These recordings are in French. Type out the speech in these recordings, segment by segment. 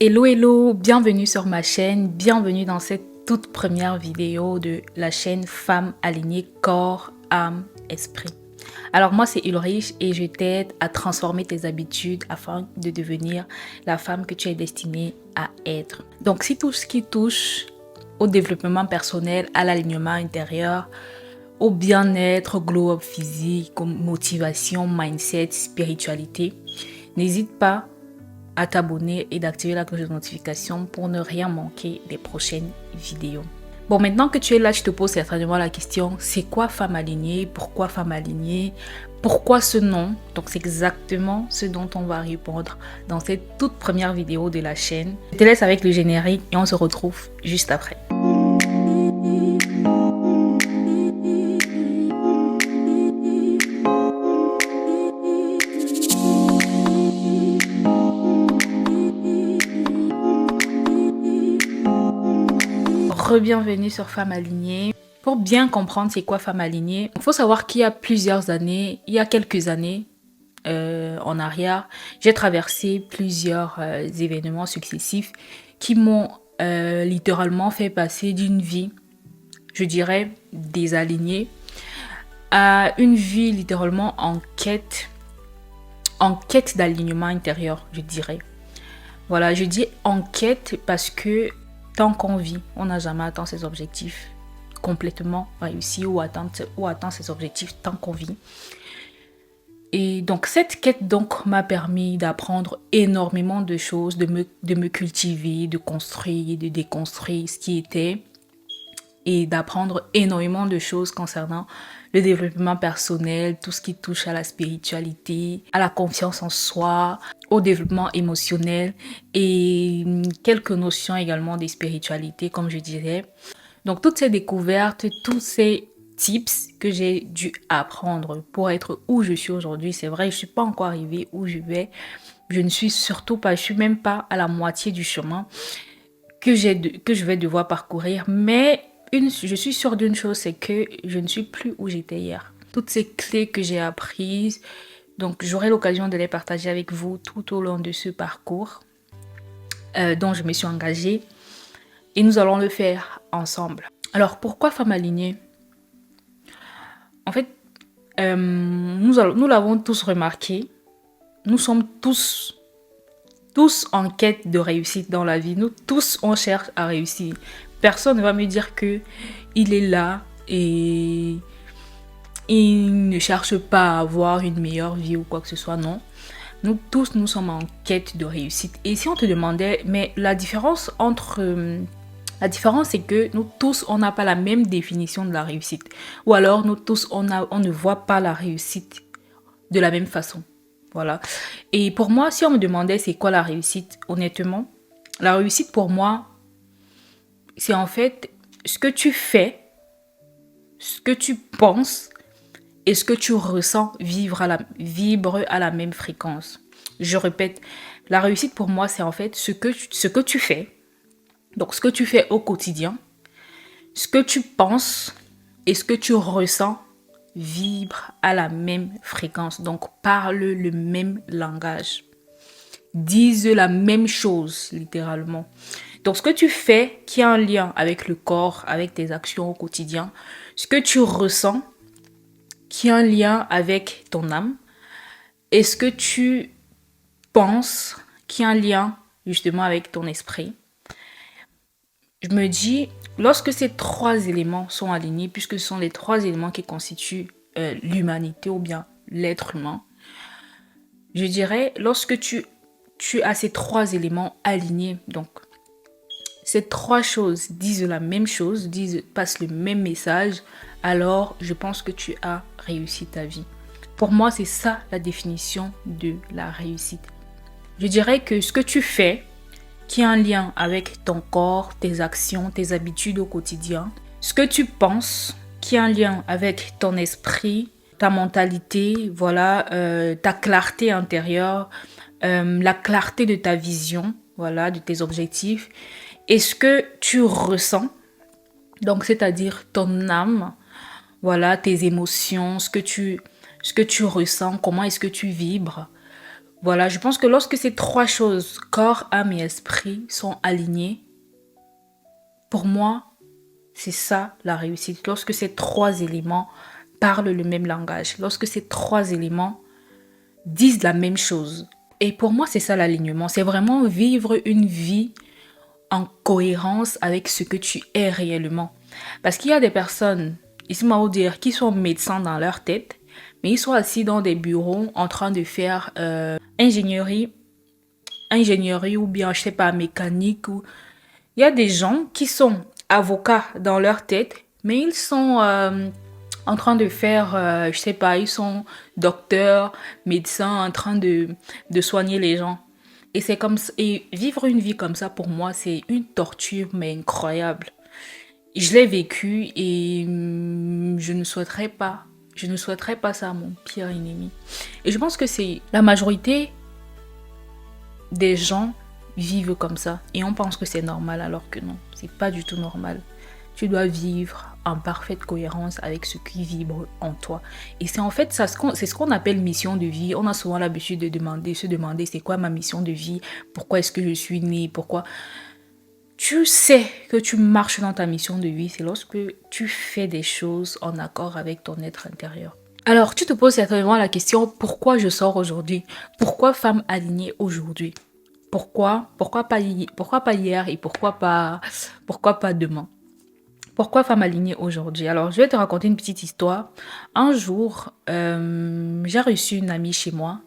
Hello, hello, bienvenue sur ma chaîne, bienvenue dans cette toute première vidéo de la chaîne Femmes alignées corps, âme, esprit. Alors moi c'est Ulrich et je t'aide à transformer tes habitudes afin de devenir la femme que tu es destinée à être. Donc si tout ce qui touche au développement personnel, à l'alignement intérieur, au bien-être, glow-up physique, motivation, mindset, spiritualité, n'hésite pas à t'abonner et d'activer la cloche de notification pour ne rien manquer des prochaines vidéos. Bon, maintenant que tu es là, je te pose certainement la question, c'est quoi femme alignée? Pourquoi femme alignée? Pourquoi ce nom? Donc c'est exactement ce dont on va répondre dans cette toute première vidéo de la chaîne. Je te laisse avec le générique et on se retrouve juste après. Bienvenue sur Femmes alignées. Pour bien comprendre c'est quoi Femmes alignées, il faut savoir qu'il y a plusieurs années, il y a quelques années en arrière, j'ai traversé plusieurs événements successifs qui m'ont littéralement fait passer d'une vie, je dirais, désalignée à une vie littéralement en quête d'alignement intérieur, je dirais. Voilà, je dis en quête parce que tant qu'on vit, on n'a jamais atteint ses objectifs complètement réussis ou atteint ses objectifs tant qu'on vit. Et donc cette quête donc m'a permis d'apprendre énormément de choses, de me cultiver, de construire, de déconstruire ce qui était et d'apprendre énormément de choses concernant le développement personnel, tout ce qui touche à la spiritualité, à la confiance en soi, au développement émotionnel et quelques notions également des spiritualités, comme je disais. Donc toutes ces découvertes, tous ces tips que j'ai dû apprendre pour être où je suis aujourd'hui, c'est vrai, je ne suis pas encore arrivée où je vais. Je ne suis surtout pas, je ne suis même pas à la moitié du chemin que je vais devoir parcourir, mais je suis sûre d'une chose, c'est que je ne suis plus où j'étais hier. Toutes ces clés que j'ai apprises, donc j'aurai l'occasion de les partager avec vous tout au long de ce parcours dont je me suis engagée et nous allons le faire ensemble. Alors pourquoi Femmes alignées? En fait, nous l'avons tous remarqué, nous sommes tous en quête de réussite dans la vie. Nous tous, on cherche à réussir. Personne ne va me dire que il est là et il ne cherche pas à avoir une meilleure vie ou quoi que ce soit. Non. Nous tous, nous sommes en quête de réussite. Et si on te demandait, mais la différence c'est que nous tous, on n'a pas la même définition de la réussite. Ou alors, nous tous, on ne voit pas la réussite de la même façon. Voilà. Et pour moi, si on me demandait c'est quoi la réussite, honnêtement, la réussite pour moi, c'est en fait ce que tu fais, ce que tu penses et ce que tu ressens vibre à la même fréquence. Je répète, la réussite pour moi, c'est en fait ce que tu fais, donc ce que tu fais au quotidien, ce que tu penses et ce que tu ressens vibre à la même fréquence, donc parle le même langage, disent la même chose littéralement. Donc ce que tu fais qui a un lien avec le corps, avec tes actions au quotidien, ce que tu ressens qui a un lien avec ton âme et ce que tu penses qui a un lien justement avec ton esprit. Je me dis, lorsque ces trois éléments sont alignés, puisque ce sont les trois éléments qui constituent l'humanité ou bien l'être humain, je dirais, lorsque tu as ces trois éléments alignés, donc ces trois choses disent la même chose, passent le même message, alors je pense que tu as réussi ta vie. Pour moi, c'est ça la définition de la réussite. Je dirais que ce que tu fais, qui a un lien avec ton corps, tes actions, tes habitudes au quotidien. Ce que tu penses, qui a un lien avec ton esprit, ta mentalité, voilà, ta clarté intérieure, la clarté de ta vision, voilà, de tes objectifs. Et ce que tu ressens, donc c'est-à-dire ton âme, voilà, tes émotions, ce que tu ressens, comment est-ce que tu vibres. Voilà, je pense que lorsque ces trois choses, corps, âme et esprit, sont alignés, pour moi, c'est ça la réussite. Lorsque ces trois éléments parlent le même langage, lorsque ces trois éléments disent la même chose. Et pour moi, c'est ça l'alignement. C'est vraiment vivre une vie en cohérence avec ce que tu es réellement. Parce qu'il y a des personnes, ici, moi, dire, qui sont médecins dans leur tête, mais ils sont assis dans des bureaux en train de faire ingénierie ou bien, je sais pas, mécanique. Ou... Il y a des gens qui sont avocats dans leur tête, mais ils sont en train de faire, je sais pas, ils sont docteurs, médecins, en train de soigner les gens. Et c'est comme ça, et vivre une vie comme ça, pour moi, c'est une torture, mais incroyable. Je l'ai vécu et je ne souhaiterais pas ça à mon pire ennemi. Et je pense que c'est la majorité des gens vivent comme ça et on pense que c'est normal alors que non, c'est pas du tout normal. Tu dois vivre en parfaite cohérence avec ce qui vibre en toi. Et c'est en fait ça, c'est ce qu'on appelle mission de vie. On a souvent l'habitude de se demander c'est quoi ma mission de vie, pourquoi est-ce que je suis née, pourquoi. Tu sais que tu marches dans ta mission de vie, c'est lorsque tu fais des choses en accord avec ton être intérieur. Alors, tu te poses certainement la question, pourquoi je sors aujourd'hui? Pourquoi femme alignée aujourd'hui? Pourquoi pas hier et pourquoi pas demain? Pourquoi femme alignée aujourd'hui? Alors, je vais te raconter une petite histoire. Un jour, j'ai reçu une amie chez moi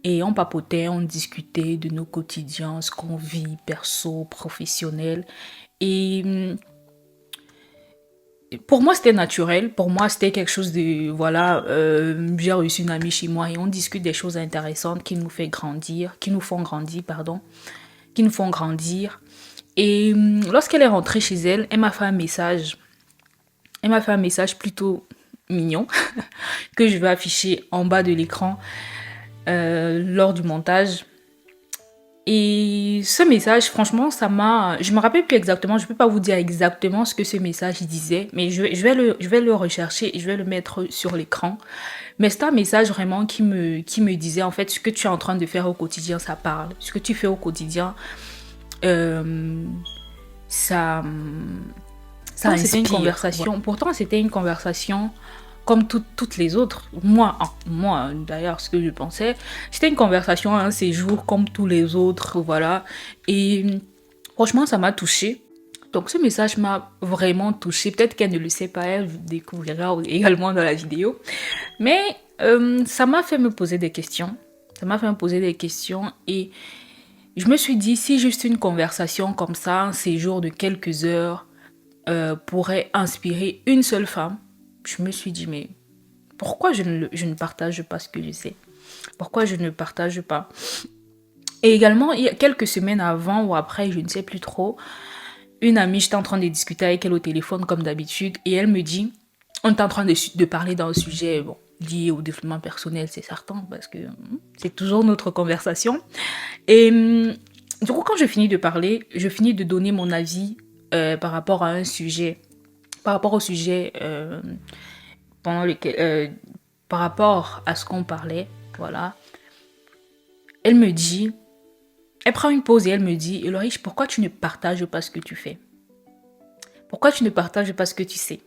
et on papotait, on discutait de nos quotidiens, ce qu'on vit, perso, professionnel. Et pour moi, c'était naturel. Pour moi, c'était quelque chose de... Voilà, j'ai reçu une amie chez moi et on discute des choses intéressantes qui nous fait grandir, qui nous font grandir, pardon, qui nous font grandir. Et lorsqu'elle est rentrée chez elle, elle m'a fait un message. Elle m'a fait un message plutôt mignon que je vais afficher en bas de l'écran lors du montage. Et ce message, franchement, ça m'a... Je me rappelle plus exactement, je peux pas vous dire exactement ce que ce message disait, mais je vais le rechercher et je vais le mettre sur l'écran. Mais c'est un message vraiment qui me disait, en fait, ce que tu es en train de faire au quotidien, ça parle. Ce que tu fais au quotidien, ça c'était une conversation. Ouais. Pourtant, c'était une conversation comme toutes les autres. Moi, d'ailleurs, ce que je pensais, c'était une conversation, un séjour comme tous les autres, voilà. Et franchement, ça m'a touchée. Donc, ce message m'a vraiment touchée. Peut-être qu'elle ne le sait pas, elle découvrira également dans la vidéo. Mais ça m'a fait me poser des questions. Ça m'a fait me poser des questions et je me suis dit, si juste une conversation comme ça, un séjour de quelques heures, pourrait inspirer une seule femme, je me suis dit, mais pourquoi je ne partage pas ce que je sais? Pourquoi je ne partage pas? Et également, il y a quelques semaines avant ou après, je ne sais plus trop, une amie, j'étais en train de discuter avec elle au téléphone comme d'habitude, et elle me dit, on est en train de parler d'un sujet lié au développement personnel, c'est certain, parce que c'est toujours notre conversation. Et du coup, quand je finis de parler, je finis de donner mon avis par rapport à un sujet, par rapport au sujet pendant lequel, par rapport à ce qu'on parlait, voilà. Elle me dit, elle prend une pause et elle me dit, Eloïse, pourquoi tu ne partages pas ce que tu fais? Pourquoi tu ne partages pas ce que tu sais?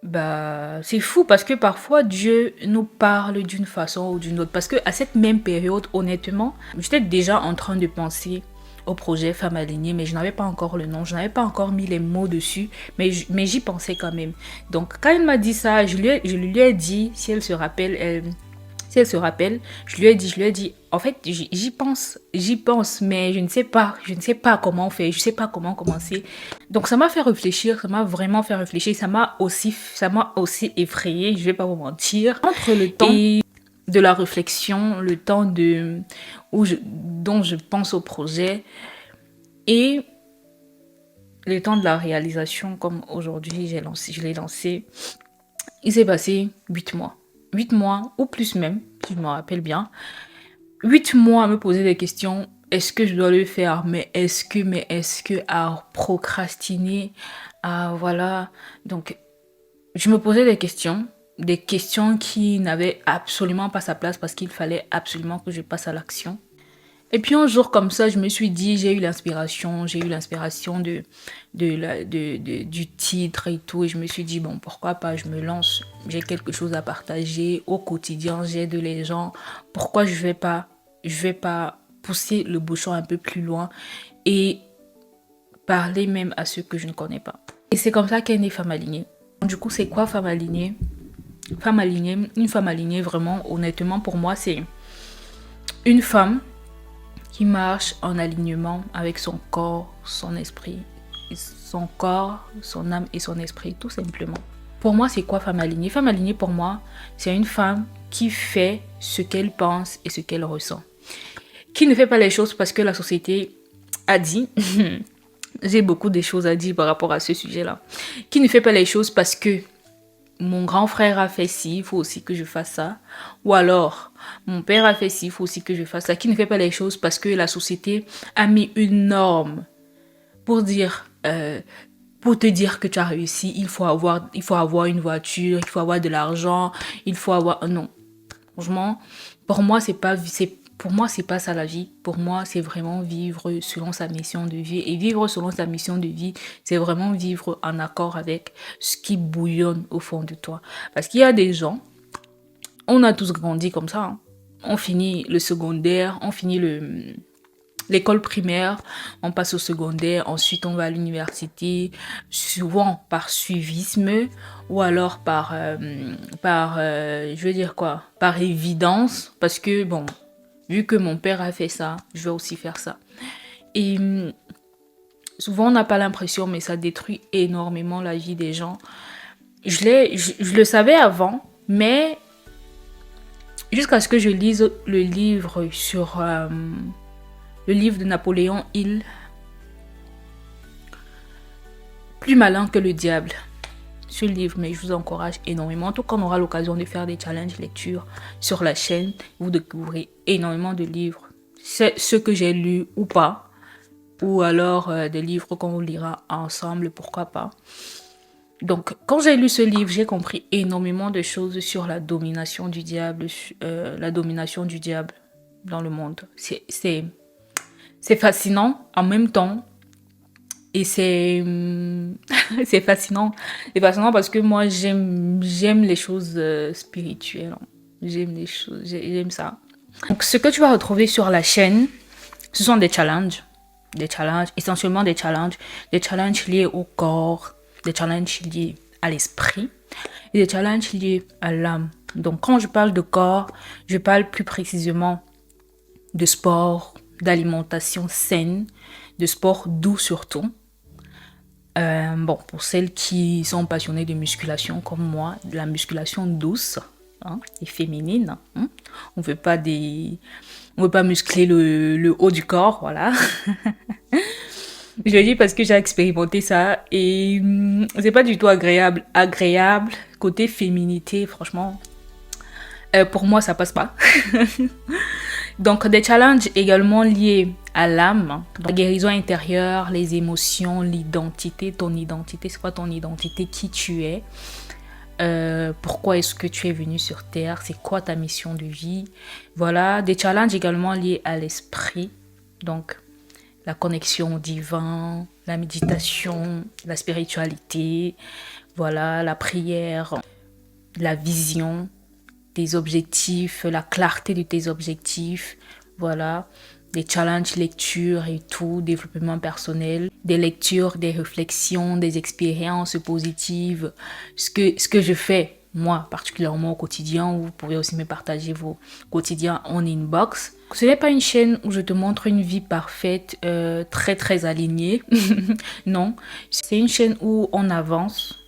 Bah, c'est fou parce que parfois Dieu nous parle d'une façon ou d'une autre. Parce que à cette même période, honnêtement, j'étais déjà en train de penser au projet Femme Alignée, mais je n'avais pas encore le nom, je n'avais pas encore mis les mots dessus, mais j'y pensais quand même. Donc quand elle m'a dit ça, je lui ai dit, si elle se rappelle, je lui ai dit, en fait, j'y pense, mais je ne sais pas comment faire, je ne sais pas comment commencer. Donc ça m'a fait réfléchir, ça m'a vraiment fait réfléchir, ça m'a aussi effrayée, je vais pas vous mentir. Entre le temps et de la réflexion, le temps dont je pense au projet et le temps de la réalisation, comme aujourd'hui je l'ai lancé, il s'est passé 8 mois. 8 mois, ou plus même, si je me rappelle bien. 8 mois à me poser des questions. Est-ce que je dois le faire? Mais est-ce que, à procrastiner, voilà. Donc, je me posais des questions. des questions qui n'avaient absolument pas sa place parce qu'il fallait absolument que je passe à l'action. Et puis un jour comme ça, je me suis dit, j'ai eu l'inspiration du titre et tout. Et je me suis dit, bon, pourquoi pas, je me lance, j'ai quelque chose à partager au quotidien, j'aide les gens. Pourquoi je vais pas pousser le bouchon un peu plus loin et parler même à ceux que je ne connais pas. Et c'est comme ça qu'est née Femme Alignée. Du coup, c'est quoi Femme Alignée? Une femme alignée, vraiment, honnêtement, pour moi, c'est une femme qui marche en alignement avec son corps, son esprit, son corps, son âme et son esprit, tout simplement. Pour moi, c'est quoi Femme alignée? Femme alignée, pour moi, c'est une femme qui fait ce qu'elle pense et ce qu'elle ressent. Qui ne fait pas les choses parce que la société a dit. J'ai beaucoup de choses à dire par rapport à ce sujet-là. Qui ne fait pas les choses parce que mon grand frère a fait ci, il faut aussi que je fasse ça. Ou alors, mon père a fait ci, il faut aussi que je fasse ça. Qui ne fait pas les choses parce que la société a mis une norme pour dire, pour te dire que tu as réussi, il faut avoir une voiture, il faut avoir de l'argent, il faut avoir... Non. Franchement, pour moi, c'est pas ça la vie. Pour moi, c'est vraiment vivre selon sa mission de vie. Et vivre selon sa mission de vie, c'est vraiment vivre en accord avec ce qui bouillonne au fond de toi. Parce qu'il y a des gens, on a tous grandi comme ça. Hein. On finit le secondaire, on finit l'école primaire, on passe au secondaire, ensuite on va à l'université, souvent par suivisme ou alors par évidence, parce que bon, vu que mon père a fait ça, je vais aussi faire ça. Et souvent on n'a pas l'impression, mais ça détruit énormément la vie des gens. Je le savais avant, mais jusqu'à ce que je lise le livre sur... le livre de Napoléon Hill, Plus malin que le diable. Ce livre, mais je vous encourage énormément. En tout cas, on aura l'occasion de faire des challenges lecture sur la chaîne. Vous découvrirez énormément de livres. C'est ce que j'ai lu ou pas. Ou alors des livres qu'on lira ensemble, pourquoi pas. Donc, quand j'ai lu ce livre, j'ai compris énormément de choses sur la domination du diable, dans le monde. C'est fascinant en même temps et c'est fascinant. C'est fascinant parce que moi j'aime les choses spirituelles. J'aime ça. Donc ce que tu vas retrouver sur la chaîne, ce sont des challenges, essentiellement des challenges liés au corps, des challenges liés à l'esprit et des challenges liés à l'âme. Donc quand je parle de corps, je parle plus précisément de sport, d'alimentation saine, de sport doux surtout. Bon, pour celles qui sont passionnées de musculation comme moi, de la musculation douce hein, et féminine. Hein. On veut pas muscler le haut du corps, voilà. Je le dis parce que j'ai expérimenté ça et c'est pas du tout agréable. Côté féminité, franchement, pour moi ça passe pas. Donc, des challenges également liés à l'âme, la guérison intérieure, les émotions, l'identité, ton identité, c'est quoi ton identité, qui tu es, pourquoi est-ce que tu es venu sur Terre, c'est quoi ta mission de vie. Voilà, des challenges également liés à l'esprit, donc la connexion au divin, la méditation, la spiritualité, voilà, la prière, la vision, tes objectifs, la clarté de tes objectifs, voilà, des challenges lecture et tout, développement personnel, des lectures, des réflexions, des expériences positives, ce que je fais, moi, particulièrement au quotidien, vous pouvez aussi me partager vos quotidiens en inbox. Ce n'est pas une chaîne où je te montre une vie parfaite, très très alignée, non, c'est une chaîne où on avance,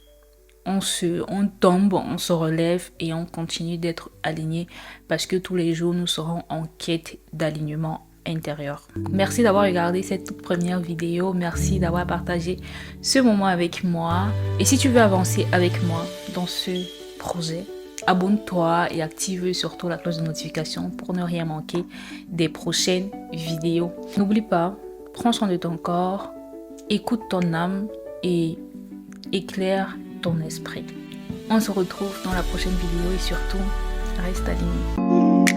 on tombe, on se relève et on continue d'être aligné parce que tous les jours nous serons en quête d'alignement intérieur. Merci d'avoir regardé cette toute première vidéo, merci d'avoir partagé ce moment avec moi et si tu veux avancer avec moi dans ce projet, abonne-toi et active surtout la cloche de notification pour ne rien manquer des prochaines vidéos. N'oublie pas, prends soin de ton corps, écoute ton âme et éclaire ton esprit. On se retrouve dans la prochaine vidéo et surtout, reste aligné.